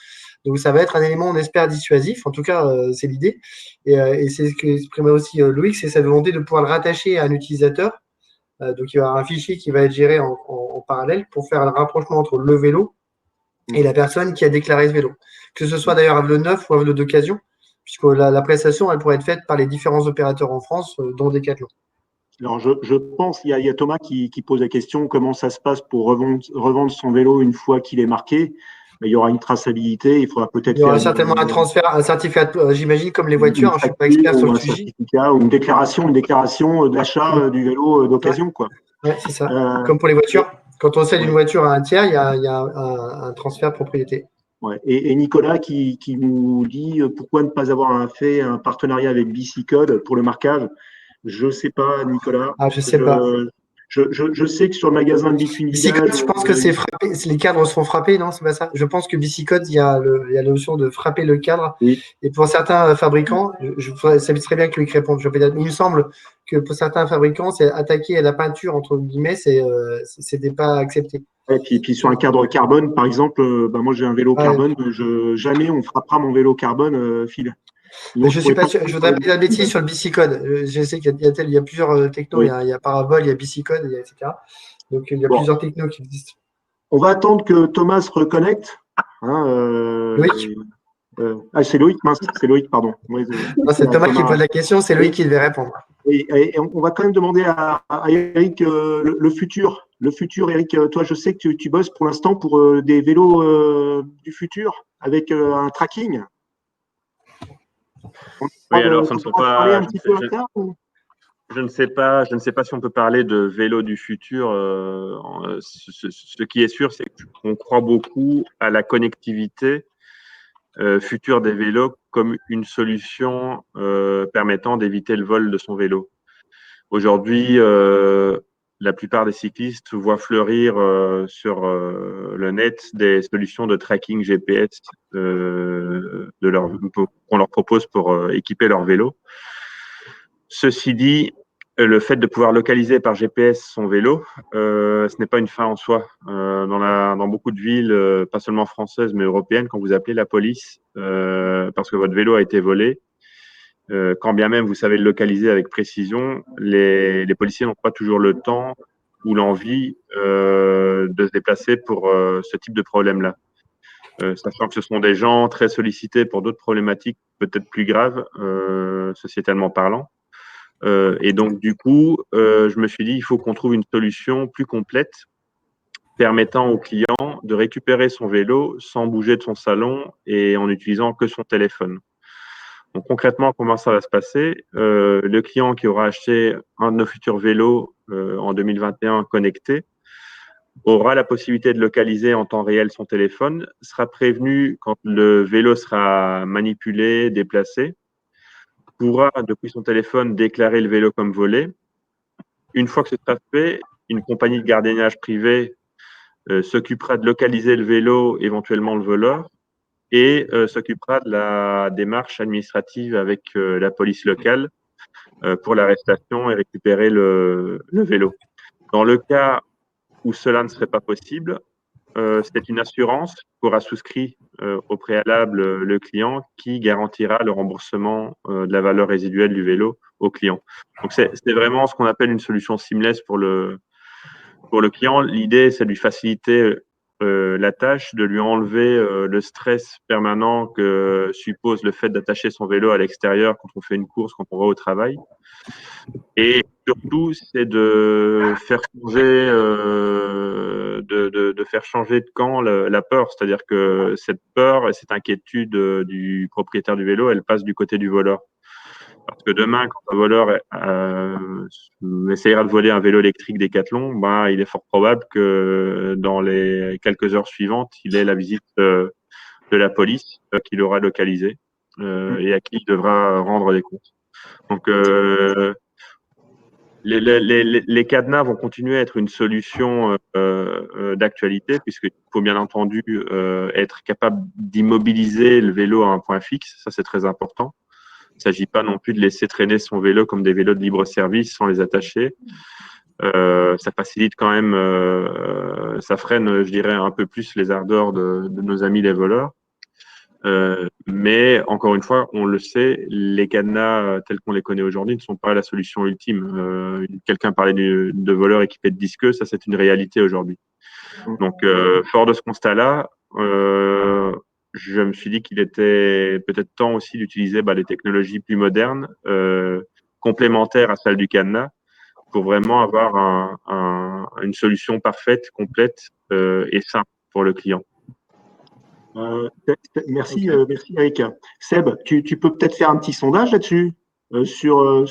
Donc, ça va être un élément, on espère, dissuasif. En tout cas, c'est l'idée. Et c'est ce qu'exprimait aussi Loïc, c'est sa volonté de pouvoir le rattacher à un utilisateur. Donc, il va y avoir un fichier qui va être géré en parallèle pour faire le rapprochement entre le vélo et la personne qui a déclaré ce vélo. Que ce soit d'ailleurs un vélo neuf ou un vélo d'occasion, puisque la prestation, elle pourrait être faite par les différents opérateurs en France, dont Decathlon. Alors, je pense, il y a Thomas qui pose la question, comment ça se passe pour revendre son vélo une fois qu'il est marqué? Il y aura une traçabilité, il faudra peut-être Il y aura faire certainement un transfert, un certificat, j'imagine, comme les voitures. Je ne suis pas facture expert sur ou le un sujet. certificat ou une déclaration d'achat du vélo d'occasion, quoi. Ouais, c'est ça. Comme pour les voitures. Quand on cède une voiture à un tiers, il y a un transfert de propriété. Ouais. Et Nicolas qui nous dit pourquoi ne pas avoir fait un partenariat avec BC-Code pour le marquage. Je ne sais pas, Nicolas. Ah, je sais pas. Je sais que sur le magasin de Between Village. Je pense que c'est frappé, les cadres sont frappés, non? C'est pas ça? Je pense que BC-Code, il y a la notion de frapper le cadre. Oui. Et pour certains fabricants, ça serait bien que Loïc réponde. Il me semble que pour certains fabricants, c'est attaquer à la peinture, entre guillemets, c'était pas accepté. Et puis sur un cadre carbone, par exemple, moi j'ai un vélo carbone, jamais on frappera mon vélo carbone, Phil. Je suis pas sûr, je voudrais pas dire de bêtises sur le BC-Code. Je sais qu'il y a plusieurs technos, oui. Il y a Parabol, il y a BC-Code, etc. Donc il y a plusieurs technos qui existent. On va attendre que Thomas se reconnecte. Loïc. C'est Loïc, mince, c'est Loïc, pardon. C'est Thomas qui pose la question, c'est Loïc qui devait répondre. Et on va quand même demander à Eric le futur. Le futur, Eric, toi, je sais que tu bosses pour l'instant pour des vélos du futur avec un tracking. Oui, alors ce ne sont pas. Je ne sais pas si on peut parler de vélo du futur. Ce qui est sûr, c'est qu'on croit beaucoup à la connectivité future des vélos comme une solution permettant d'éviter le vol de son vélo. Aujourd'hui, la plupart des cyclistes voient fleurir sur le net des solutions de tracking GPS qu'on leur propose pour équiper leur vélo. Ceci dit, le fait de pouvoir localiser par GPS son vélo, ce n'est pas une fin en soi. Dans beaucoup de villes, pas seulement françaises, mais européennes, quand vous appelez la police parce que votre vélo a été volé, quand bien même vous savez le localiser avec précision, les policiers n'ont pas toujours le temps ou l'envie de se déplacer pour ce type de problème-là. Sachant que ce sont des gens très sollicités pour d'autres problématiques peut-être plus graves, sociétalement parlant. Et donc, du coup, je me suis dit, il faut qu'on trouve une solution plus complète permettant au client de récupérer son vélo sans bouger de son salon et en utilisant que son téléphone. Donc, concrètement, comment ça va se passer? Le client qui aura acheté un de nos futurs vélos en 2021 connecté aura la possibilité de localiser en temps réel son téléphone, sera prévenu quand le vélo sera manipulé, déplacé, pourra, depuis son téléphone, déclarer le vélo comme volé. Une fois que ce sera fait, une compagnie de gardiennage privé s'occupera de localiser le vélo, éventuellement le voleur, et s'occupera de la démarche administrative avec la police locale pour l'arrestation et récupérer le vélo. Dans le cas où cela ne serait pas possible, c'est une assurance qu'aura souscrit au préalable le client qui garantira le remboursement de la valeur résiduelle du vélo au client. Donc, c'est vraiment ce qu'on appelle une solution seamless pour le client. L'idée, c'est de lui faciliter la tâche de lui enlever le stress permanent que suppose le fait d'attacher son vélo à l'extérieur quand on fait une course, quand on va au travail. Et surtout, c'est de faire changer, de faire changer de camp la peur. C'est-à-dire que cette peur et cette inquiétude du propriétaire du vélo, elle passe du côté du voleur. Parce que demain, quand un voleur essayera de voler un vélo électrique Décathlon, bah, il est fort probable que dans les quelques heures suivantes, il ait la visite de la police qui l'aura localisé et à qui il devra rendre des comptes. Donc, les cadenas vont continuer à être une solution d'actualité, puisqu'il faut bien entendu être capable d'immobiliser le vélo à un point fixe. Ça, c'est très important. Il ne s'agit pas non plus de laisser traîner son vélo comme des vélos de libre-service sans les attacher. Ça facilite quand même, ça freine, je dirais, un peu plus les ardeurs de nos amis les voleurs. Mais encore une fois, on le sait, les cadenas tels qu'on les connaît aujourd'hui ne sont pas la solution ultime. Quelqu'un parlait de voleurs équipés de disqueux, ça c'est une réalité aujourd'hui. Donc, fort de ce constat-là, je me suis dit qu'il était peut-être temps aussi d'utiliser les technologies plus modernes, complémentaires à celles du cadenas, pour vraiment avoir une solution parfaite, complète et simple pour le client. Merci, merci Eric. Seb, tu peux peut-être faire un petit sondage là-dessus sur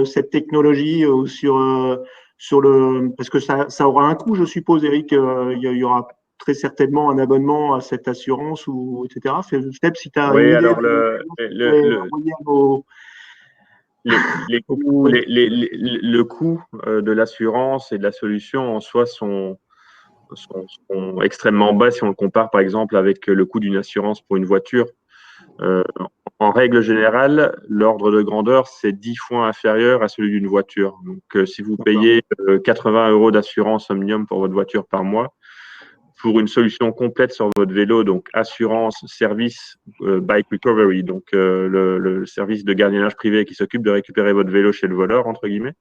cette technologie ou sur le parce que ça aura un coût, je suppose, Eric. Il y aura très certainement un abonnement à cette assurance ou etc. Seb, si tu as Oui, une idée, alors le coût de l'assurance et de la solution en soi sont extrêmement bas si on le compare par exemple avec le coût d'une assurance pour une voiture. En règle générale, l'ordre de grandeur, c'est 10 fois inférieur à celui d'une voiture. Donc, si vous payez 80 € d'assurance Omnium pour votre voiture par mois, pour une solution complète sur votre vélo, donc assurance, service, bike recovery, donc le service de gardiennage privé qui s'occupe de récupérer votre vélo chez le voleur, entre guillemets,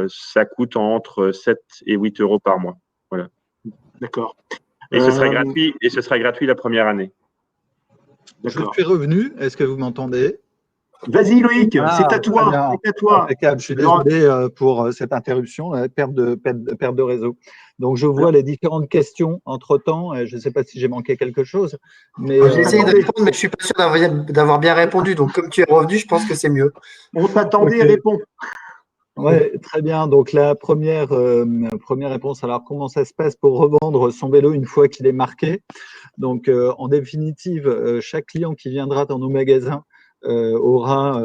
ça coûte entre 7 et 8 € par mois. Voilà. D'accord. Et ce sera gratuit la première année. Je suis revenu. Est-ce que vous m'entendez? Vas-y Loïc, c'est à toi. C'est à toi. Impeccable. Je suis désolé pour cette interruption, perte de réseau. Donc je vois les différentes questions entre-temps. Je ne sais pas si j'ai manqué quelque chose. Mais j'ai essayé de répondre, mais je suis pas sûr d'avoir bien répondu. Donc comme tu es revenu, je pense que c'est mieux. On t'attendait, réponds. Ouais, très bien. Donc la première réponse. Alors comment ça se passe pour revendre son vélo une fois qu'il est marqué? Donc en définitive, chaque client qui viendra dans nos magasins aura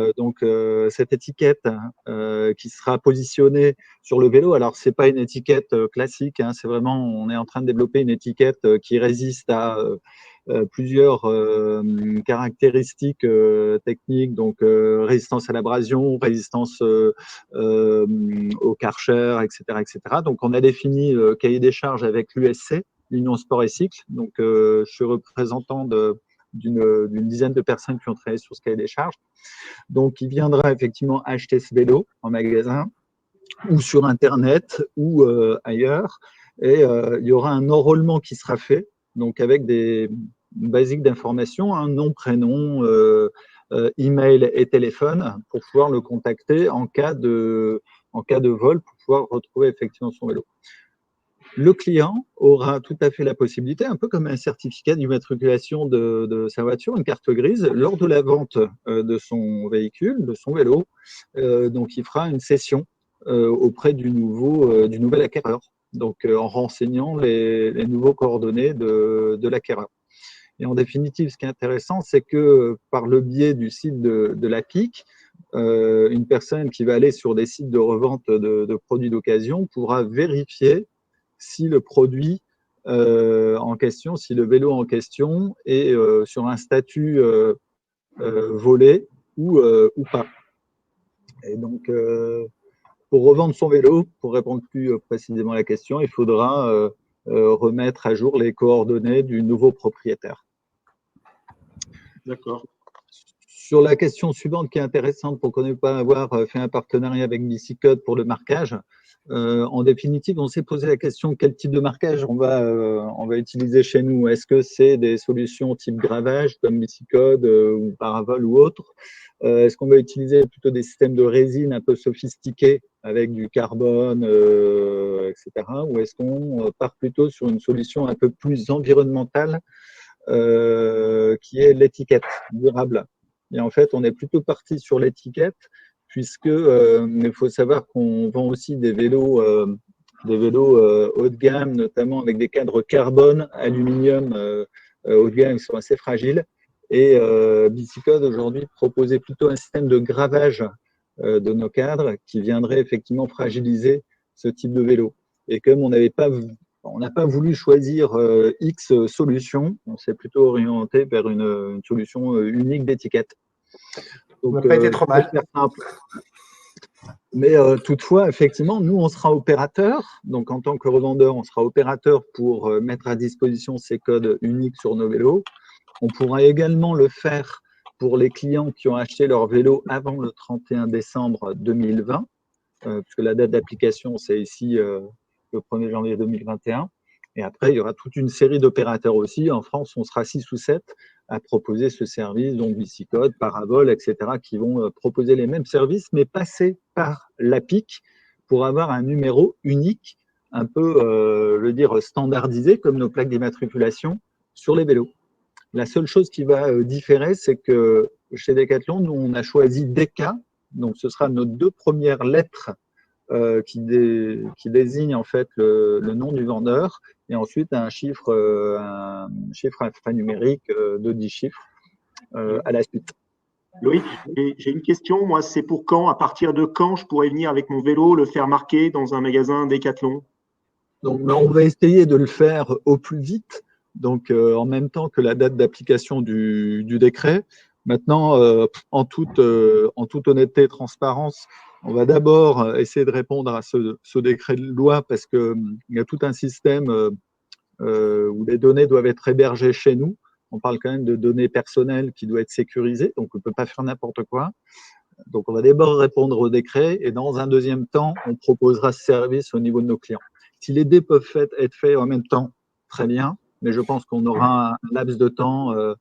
cette étiquette qui sera positionnée sur le vélo. Alors c'est pas une étiquette classique, hein, c'est vraiment, on est en train de développer une étiquette qui résiste à plusieurs caractéristiques techniques, donc résistance à l'abrasion, résistance au Karcher, etc., etc. Donc on a défini le cahier des charges avec l'USC, l'Union Sport et Cycle. Donc je suis représentant d'une dizaine de personnes qui ont travaillé sur ce cahier des charges. Donc il viendra effectivement acheter ce vélo en magasin ou sur Internet ou ailleurs, et il y aura un enrôlement qui sera fait, donc avec des basiques d'informations, un nom, prénom, email et téléphone pour pouvoir le contacter en cas de vol, pour pouvoir retrouver effectivement son vélo. Le client aura tout à fait la possibilité, un peu comme un certificat d'immatriculation de sa voiture, une carte grise, lors de la vente de son véhicule, de son vélo. Donc, il fera une session auprès du nouvel acquéreur, donc en renseignant les nouveaux coordonnées de l'acquéreur. Et en définitive, ce qui est intéressant, c'est que par le biais du site de l'APIC, une personne qui va aller sur des sites de revente de produits d'occasion pourra vérifier si le produit en question, si le vélo en question est sur un statut volé ou pas. Et donc, pour revendre son vélo, pour répondre plus précisément à la question, il faudra remettre à jour les coordonnées du nouveau propriétaire. D'accord. Sur la question suivante qui est intéressante, pour qu'on ne pas avoir fait un partenariat avec BicyCode pour le marquage, En définitive, on s'est posé la question quel type de marquage on va utiliser chez nous. Est-ce que c'est des solutions type gravage comme Bicicode ou Paravol ou autre? Est-ce qu'on va utiliser plutôt des systèmes de résine un peu sophistiqués avec du carbone, etc. Ou est-ce qu'on part plutôt sur une solution un peu plus environnementale qui est l'étiquette durable? Et en fait, on est plutôt parti sur l'étiquette puisque il faut savoir qu'on vend aussi des vélos haut de gamme, notamment avec des cadres carbone, aluminium haut de gamme qui sont assez fragiles. Et Bicicode aujourd'hui proposait plutôt un système de gravage de nos cadres qui viendrait effectivement fragiliser ce type de vélo. Et comme on n'a pas voulu choisir X solution, on s'est plutôt orienté vers une solution unique d'étiquette. Donc, ça n'a pas été trop mal. Mais toutefois, effectivement, nous, on sera opérateur. Donc, en tant que revendeur, on sera opérateur pour mettre à disposition ces codes uniques sur nos vélos. On pourra également le faire pour les clients qui ont acheté leur vélo avant le 31 décembre 2020, puisque la date d'application, c'est ici le 1er janvier 2021. Et après, il y aura toute une série d'opérateurs aussi. En France, on sera 6 ou 7 à proposer ce service, donc Bicicode, Paravol, etc., qui vont proposer les mêmes services, mais passer par l'APIC pour avoir un numéro unique, un peu, je veux dire, standardisé, comme nos plaques d'immatriculation sur les vélos. La seule chose qui va différer, c'est que chez Decathlon, nous, on a choisi DK, donc ce sera nos 2 premières lettres qui désignent en fait le nom du vendeur, et ensuite un chiffre alphanumérique de 10 chiffres à la suite. Loïc, j'ai une question. Moi, c'est pour quand, à partir de quand je pourrais venir avec mon vélo, le faire marquer dans un magasin Decathlon? Donc, on va essayer de le faire au plus vite, donc en même temps que la date d'application du décret. Maintenant, en toute honnêteté et transparence, on va d'abord essayer de répondre à ce décret de loi parce qu'il y a tout un système où les données doivent être hébergées chez nous. On parle quand même de données personnelles qui doivent être sécurisées, donc on ne peut pas faire n'importe quoi. Donc, on va d'abord répondre au décret et dans un deuxième temps, on proposera ce service au niveau de nos clients. Si les dés peuvent être faits en même temps, très bien, mais je pense qu'on aura un laps de temps. Il ne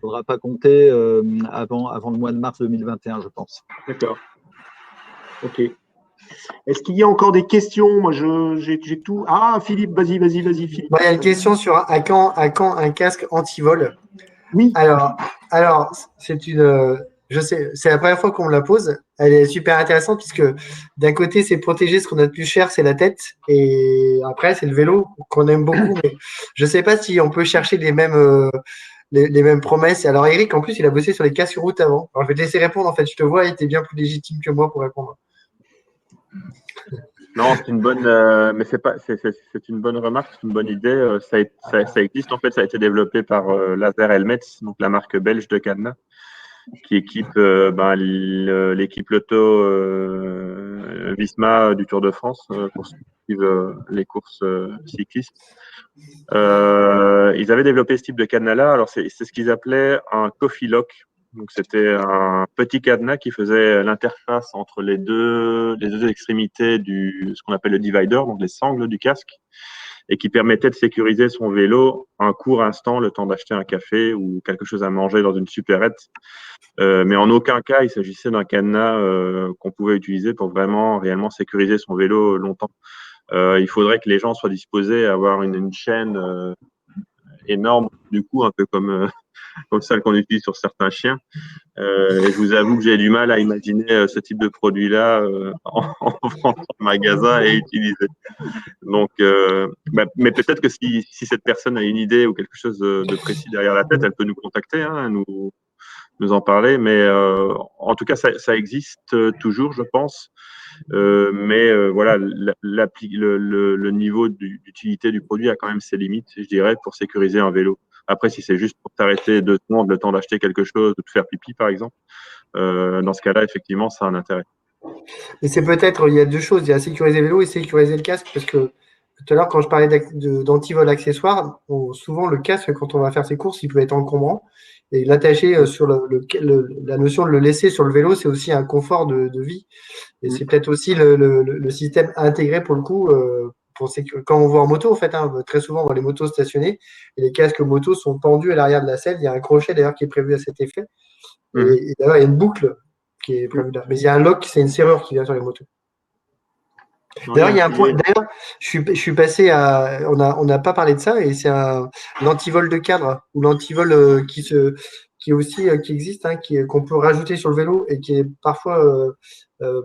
faudra pas compter avant le mois de mars 2021, je pense. D'accord. Ok. Est-ce qu'il y a encore des questions? Moi, j'ai tout. Ah, Philippe, vas-y, Philippe. Il y a une question sur à quand un casque anti-vol. Oui. Alors, je sais, c'est la première fois qu'on me la pose. Elle est super intéressante puisque d'un côté, c'est protéger ce qu'on a de plus cher, c'est la tête, et après, c'est le vélo qu'on aime beaucoup. Mais je ne sais pas si on peut chercher les mêmes promesses. Alors, Eric, en plus, il a bossé sur les casques sur route avant. Alors, je vais te laisser répondre. En fait, je te vois, il était bien plus légitime que moi pour répondre. Non, c'est une bonne, mais c'est une bonne remarque, c'est une bonne idée. Ça existe en fait, ça a été développé par Laser Helmets, donc la marque belge de cadenas, qui équipe l'équipe Lotto Visma du Tour de France pour suivre les courses cyclistes. Ils avaient développé ce type de cadenas-là. Alors c'est ce qu'ils appelaient un coffee lock. Donc c'était un petit cadenas qui faisait l'interface entre les deux extrémités ce qu'on appelle le divider, donc les sangles du casque, et qui permettait de sécuriser son vélo un court instant, le temps d'acheter un café ou quelque chose à manger dans une supérette. Mais en aucun cas, il s'agissait d'un cadenas qu'on pouvait utiliser pour vraiment réellement sécuriser son vélo longtemps. Il faudrait que les gens soient disposés à avoir une chaîne énorme, du coup, un peu comme celle qu'on utilise sur certains chiens. Et je vous avoue que j'ai du mal à imaginer ce type de produit-là en magasin et utilisé. Donc, mais peut-être que si cette personne a une idée ou quelque chose de précis derrière la tête, elle peut nous contacter, hein, nous en parler. Mais en tout cas, ça existe toujours, je pense. Mais voilà, le niveau d'utilité du produit a quand même ses limites, je dirais, pour sécuriser un vélo. Après, si c'est juste pour t'arrêter 2 secondes, le temps d'acheter quelque chose ou de faire pipi, par exemple, dans ce cas-là, effectivement, ça a un intérêt. Mais c'est peut-être, il y a 2 choses. Il y a sécuriser le vélo et sécuriser le casque parce que tout à l'heure, quand je parlais d'antivol accessoires, souvent le casque, quand on va faire ses courses, il peut être encombrant. Et l'attacher sur la notion de le laisser sur le vélo, c'est aussi un confort de vie. Et c'est peut-être aussi le système intégré pour le coup. Quand on voit en moto, en fait, hein, très souvent, on voit les motos stationnées et les casques moto sont pendus à l'arrière de la selle. Il y a un crochet d'ailleurs qui est prévu à cet effet. Et d'ailleurs, il y a une boucle qui est prévue là. Mais il y a un lock, c'est une serrure qui vient sur les motos. D'ailleurs, il y a un point. D'ailleurs, je suis passé à. On n'a pas parlé de ça, et c'est l'antivol de cadre ou l'antivol qui aussi qui existe, hein, qu'on peut rajouter sur le vélo et qui est parfois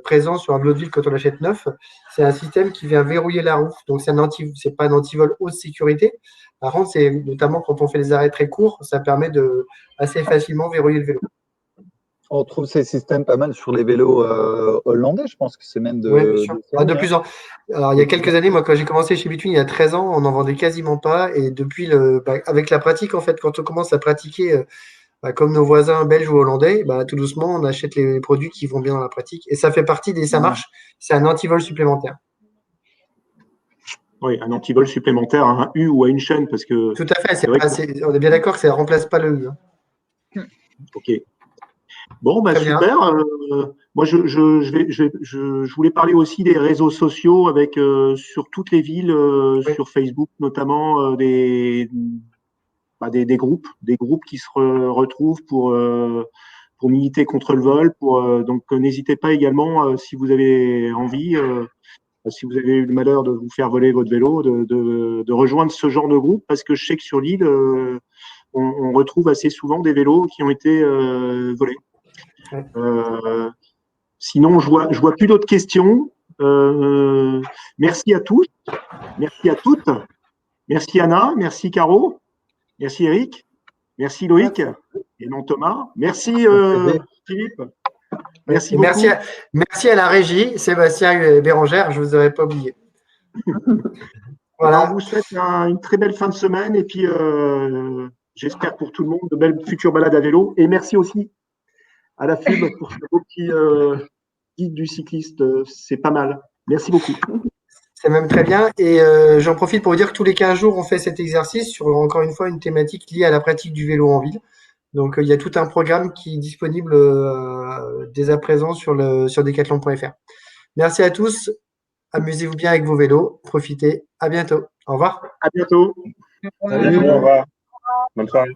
présent sur un vélo de ville quand on l'achète neuf. C'est un système qui vient verrouiller la roue. Donc c'est pas un antivol haute sécurité. Par contre, c'est notamment quand on fait des arrêts très courts, ça permet de assez facilement verrouiller le vélo. On trouve ces systèmes pas mal sur les vélos hollandais, je pense que c'est même de plus en plus. Alors, il y a quelques années, moi, quand j'ai commencé chez Between, il y a 13 ans, on n'en vendait quasiment pas. Et depuis, avec la pratique, en fait, quand on commence à pratiquer comme nos voisins belges ou hollandais, tout doucement, on achète les produits qui vont bien dans la pratique. Et ça fait partie ça marche, c'est un antivol supplémentaire. Oui, un antivol supplémentaire à un U ou à une chaîne, parce que… Tout à fait, on est bien d'accord que ça ne remplace pas le U. Hein. Ok. Bon, super. Moi, je voulais parler aussi des réseaux sociaux avec sur toutes les villes, sur Facebook notamment, des groupes qui se retrouvent pour militer contre le vol. Donc, n'hésitez pas également, si vous avez envie, si vous avez eu le malheur de vous faire voler votre vélo, de rejoindre ce genre de groupe, parce que je sais que sur l'île, on retrouve assez souvent des vélos qui ont été volés. Sinon, je vois plus d'autres questions. Merci à tous, merci à toutes, merci Anna, merci Caro, merci Eric, merci Loïc et non Thomas, merci Philippe, merci beaucoup. Merci à la régie, Sébastien et Bérangère, je ne vous aurais pas oublié. Voilà. On vous souhaite une très belle fin de semaine et puis j'espère pour tout le monde de belles futures balades à vélo, et merci aussi à la FUB pour ce beau petit guide du cycliste, c'est pas mal. Merci beaucoup. C'est même très bien. Et j'en profite pour vous dire que tous les 15 jours, on fait cet exercice sur, encore une fois, une thématique liée à la pratique du vélo en ville. Donc, il y a tout un programme qui est disponible dès à présent sur decathlon.fr. Merci à tous. Amusez-vous bien avec vos vélos. Profitez. À bientôt. Au revoir. À bientôt. Salut. Au revoir. Bonne soirée.